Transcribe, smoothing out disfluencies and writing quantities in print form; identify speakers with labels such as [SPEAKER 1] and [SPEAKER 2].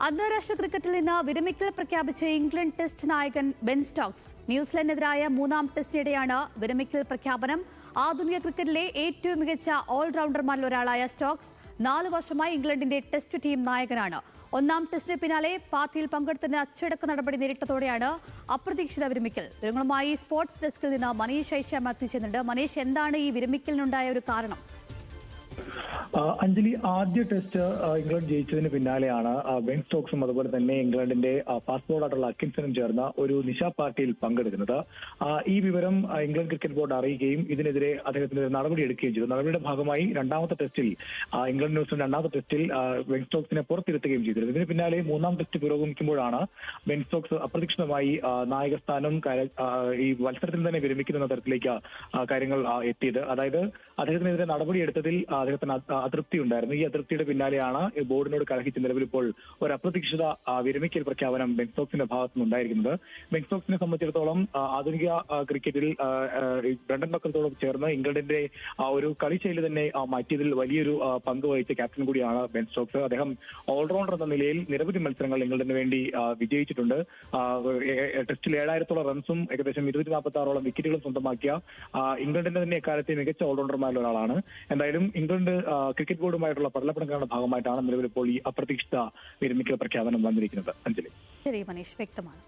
[SPEAKER 1] അന്താരാഷ്ട്ര ക്രിക്കറ്റിൽ നിന്ന് വിരമിക്കൽ പ്രഖ്യാപിച്ച ഇംഗ്ലണ്ട് ടെസ്റ്റ് നായകൻ ബെൻ സ്റ്റോക്സ്. ന്യൂസിലൻഡിനെതിരായ മൂന്നാം ടെസ്റ്റിനിടെയാണ് വിരമിക്കൽ പ്രഖ്യാപനം. ആധുനിക ക്രിക്കറ്റിലെ ഏറ്റവും മികച്ച ഓൾറൗണ്ടർമാരിൽ ഒരാളായ സ്റ്റോക്സ് 4 വർഷമായി ഇംഗ്ലണ്ടിന്റെ ടെസ്റ്റ് ടീം നായകനാണ്. ഒന്നാം ടെസ്റ്റിന് പിന്നാലെ പാർട്ടിയിൽ പങ്കെടുത്തതിന് അച്ചടക്ക നടപടി നേരിട്ടതോടെയാണ് അപ്രതീക്ഷിത വിരമിക്കൽ. വിവരങ്ങളുമായി സ്പോർട്സ് ഡെസ്കിൽ നിന്ന് മനീഷ് ഐഷ മാത്യു ചെയ്യുന്നുണ്ട്. മനീഷ്, എന്താണ് ഈ വിരമിക്കലിനുണ്ടായ ഒരു കാരണം?
[SPEAKER 2] അഞ്ജലി, ആദ്യ ടെസ്റ്റ് ഇംഗ്ലണ്ട് ജയിച്ചതിന് പിന്നാലെയാണ് ബെൻ സ്റ്റോക്സും അതുപോലെ തന്നെ ഇംഗ്ലണ്ടിന്റെ ഫാസ്റ്റ് ബോളറായിട്ടുള്ള അക്കിൻസണും ചേർന്ന ഒരു നിശാ പാർട്ടിയിൽ പങ്കെടുക്കുന്നത്. ഈ വിവരം ഇംഗ്ലണ്ട് ക്രിക്കറ്റ് ബോർഡ് അറിയുകയും ഇതിനെതിരെ അദ്ദേഹത്തിന് നടപടി എടുക്കുകയും ചെയ്തു. നടപടിയുടെ ഭാഗമായി രണ്ടാമത്തെ ടെസ്റ്റിൽ ഇംഗ്ലണ്ട് ന്യൂസിലൻഡ് രണ്ടാമത്തെ ടെസ്റ്റിൽ ബെൻ സ്റ്റോക്സിനെ പുറത്തിരുത്തുകയും ചെയ്തിരുന്നു. ഇതിന് പിന്നാലെ മൂന്നാം ടെസ്റ്റ് പുരോഗമിക്കുമ്പോഴാണ് ബെൻ സ്റ്റോക്സ് അപ്രതീക്ഷിതമായി നായകസ്ഥാനം ഈ മത്സരത്തിൽ തന്നെ വിരമിക്കുന്ന തരത്തിലേക്ക് കാര്യങ്ങൾ എത്തിയത്. അതായത് അദ്ദേഹത്തിനെതിരെ നടപടിയെടുത്തതിൽ അദ്ദേഹത്തിന് അതൃപ്തി ഉണ്ടായിരുന്നു. ഈ അതൃപ്തിയുടെ പിന്നാലെയാണ് ബോർഡിനോട് കലഹിച്ച് നിലവിൽ ഇപ്പോൾ ഒരു അപ്രതീക്ഷിത വിരമിക്കൽ പ്രഖ്യാപനം ബെൻ സ്റ്റോക്സിന്റെ ഭാഗത്തു നിന്നുണ്ടായിരിക്കുന്നത്. ബെൻ സ്റ്റോക്സിനെ സംബന്ധിച്ചിടത്തോളം ആധുനിക ക്രിക്കറ്റിൽ ബ്രണ്ടൻ മക്കൽത്തോടും ചേർന്ന് ഇംഗ്ലണ്ടിന്റെ ഒരു കളിശൈലി തന്നെ മാറ്റിയതിൽ വലിയൊരു പങ്ക് വഹിച്ച ക്യാപ്റ്റൻ കൂടിയാണ് ബെൻ സ്റ്റോക്സ്. അദ്ദേഹം ഓൾറൗണ്ടർ എന്ന നിലയിൽ നിരവധി മത്സരങ്ങൾ ഇംഗ്ലണ്ടിന് വേണ്ടി വിജയിച്ചിട്ടുണ്ട്. ടെസ്റ്റിൽ 7000-ഓളം റൺസും ഏകദേശം 246-ഓളം വിക്കറ്റുകളും സ്വന്തമാക്കിയ ഇംഗ്ലണ്ടിന്റെ തന്നെ എക്കാലത്തെ മികച്ച ഓൾറൗണ്ടർമാരിൽ ഒരാളാണ്. എന്തായാലും ഇംഗ്ലണ്ട് ക്രിക്കറ്റ് ബോർഡുമായിട്ടുള്ള പടലപ്പണങ്ങളുടെ ഭാഗമായിട്ടാണ് നിലവിൽ ഇപ്പോൾ ഈ അപ്രതീക്ഷിത വിരമിക്കൽ പ്രഖ്യാപനം വന്നിരിക്കുന്നത്. അഞ്ജലി.
[SPEAKER 1] ശരി മനീഷ്, വ്യക്തമാണ്.